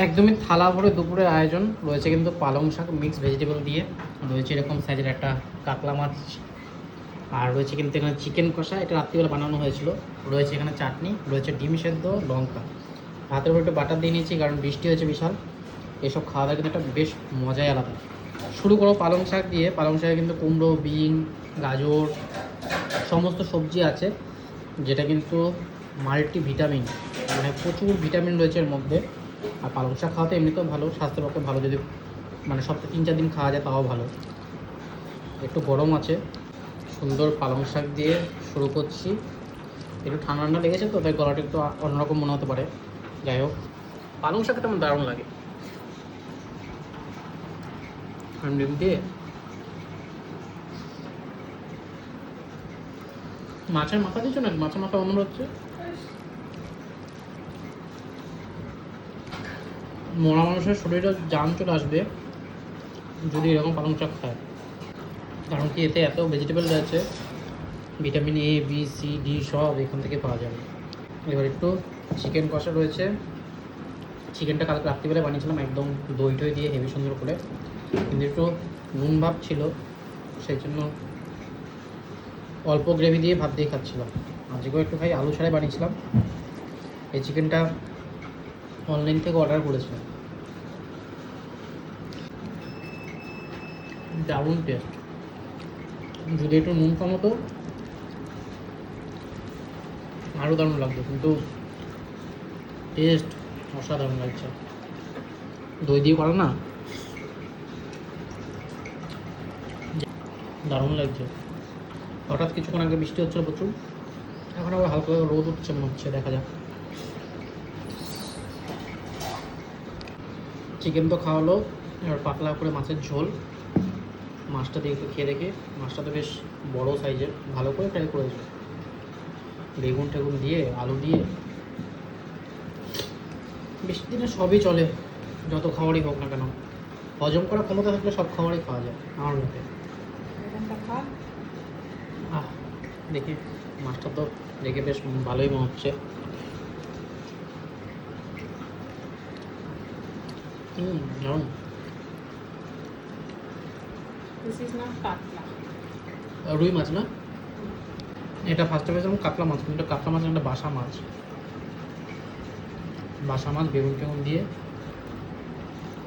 একদমই থালা ভরে দুপুরের আয়োজন রয়েছে কিন্তু পালং শাক মিক্স ভেজিটেবল দিয়ে, রয়েছে এরকম সাইজের একটা কাতলা মাছ, আর রয়েছে কিন্তু এখানে চিকেন কষা, এটা রাত্রিবেলা বানানো হয়েছিল, রয়েছে এখানে চাটনি, রয়েছে ডিম সেদ্ধ, লঙ্কা। ভাতের উপর একটু বাটার দিয়ে নিয়েছি কারণ বৃষ্টি হয়েছে বিশাল। এসব খাওয়া দাওয়া কিন্তু একটা বেশ মজাই আলাদা। শুরু করো পালং শাক দিয়ে। পালং শাকে কিন্তু কুমড়ো, বিন, গাজর সমস্ত সবজি আছে, যেটা কিন্তু মাল্টি ভিটামিন, মানে প্রচুর ভিটামিন রয়েছে এর মধ্যে। আর পালং শাক খাওয়াতে এমনিতেও ভালো, স্বাস্থ্যের পক্ষে ভালো, যদি মানে সপ্তাহে 3-4 দিন খাওয়া যায় তাও ভালো। একটু গরম আছে, সুন্দর পালং শাক দিয়ে শুরু করছি। একটু ঠান্ডা ঠান্ডা লেগেছে তো, তাই গলাটা একটু অন্যরকম মনে হতে পারে। যাই হোক, পালং শাকটা আমার দারুণ লাগে। ডিম দিয়ে মাছের মাথা দিচ্ছ না, মাছের মাথা অন্য হচ্ছে। মরা মানুষের শরীরে জান চলে আসবে যদি এরকম পালং শাক খায়, কারণ কি এতে এত ভেজিটেবল রয়েছে, vitamin A, B, C, D সব এখান থেকে পাওয়া যাবে। এবার একটু চিকেন কষা রয়েছে। চিকেনটা কালকে রাত্রিবেলায় বানিয়েছিলাম একদম দই টই দিয়ে হেভি সুন্দর করে, কিন্তু একটু নুন ভাব ছিল, সেই জন্য অল্প গ্রেভি দিয়ে ভাত দিয়ে খাচ্ছিলাম। আজকেও একটু খাই, আলু ছাড়াই বানিয়েছিলাম। এই চিকেনটা অনলাইন থেকে অর্ডার করেছিলাম। দারুণ টেস্ট। যদি একটু নুন কম হতো আরও দারুণ লাগতো, কিন্তু টেস্ট অসাধারণ লাগছে। দই দিয়ে করো না, দারুণ লাগছে। হঠাৎ কিছুক্ষণ আগে বৃষ্টি হচ্ছিল প্রচুর, এখন আবার হালকা রোদ উঠছে মনে হচ্ছে, দেখা যাক। চিকেন তো খাওয়ালো, এবার পাতলা করে মাছের ঝোল। মাছটা দিয়ে একটু খেয়ে দেখে, মাছটা তো বেশ বড়ো সাইজের, ভালো করে ফ্রাই করেছে, বেগুন টেগুন দিয়ে, আলু দিয়ে। বৃষ্টির দিনে সবই চলে, যত খাবারই হোক না কেন, হজম করার ক্ষমতা থাকলে সব খাবারই খাওয়া যায় আমার মতে। দেখি, মাছটা তো দেখে বেশ ভালোই মনে হচ্ছে। দারুণ। রুই মাছ না, এটা ফার্স্টে পেয়েছিলাম কাতলা মাছ, কিন্তু কাতলা মাছ একটা বাসা মাছ। বাসা মাছ বেগুন টেগুন দিয়ে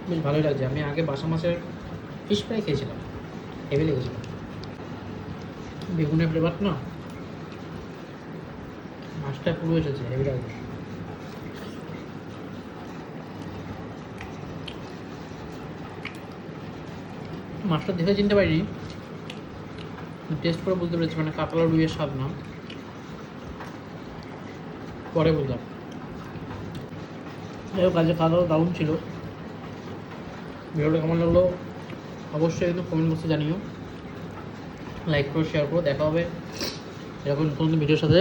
বেশ ভালোই লাগছে। আমি আগে বাসা মাছের ফিশ ফ্রাই খেয়েছিলাম, হেভি লেগেছিল। বেগুনের ফ্লেভার না, মাছটা পুরো এসেছে, হেভি লাগছে। মাছটা দেখে চিনতে পারিনি, টেস্ট করে বুঝতে পেরেছি মানে কাতলা রুইয়ের স্বাদ না, পরে বুঝলাম। যাই হোক, কাজে খাওয়া দাওয়া দারুণ ছিল। ভিডিওটা কেমন লাগলো অবশ্যই কিন্তু কমেন্ট বক্সে জানিও, লাইক করো, শেয়ার করো। দেখা হবে এরকম নতুন ভিডিওর সাথে।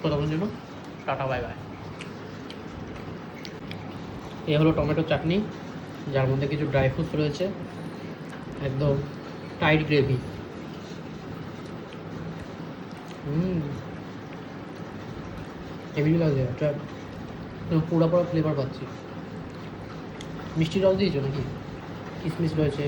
ততক্ষণ জন্য টাটা, বাই বাই। এ হলো টমেটো চাটনি, যার মধ্যে কিছু ড্রাই ফ্রুটস রয়েছে, একদম টাইট গ্রেভি। হেভি লাগছে, একটা পুরো পুরো ফ্লেভার পাচ্ছি। মিষ্টি রস দিয়েছো নাকি? কিশমিশ রয়েছে,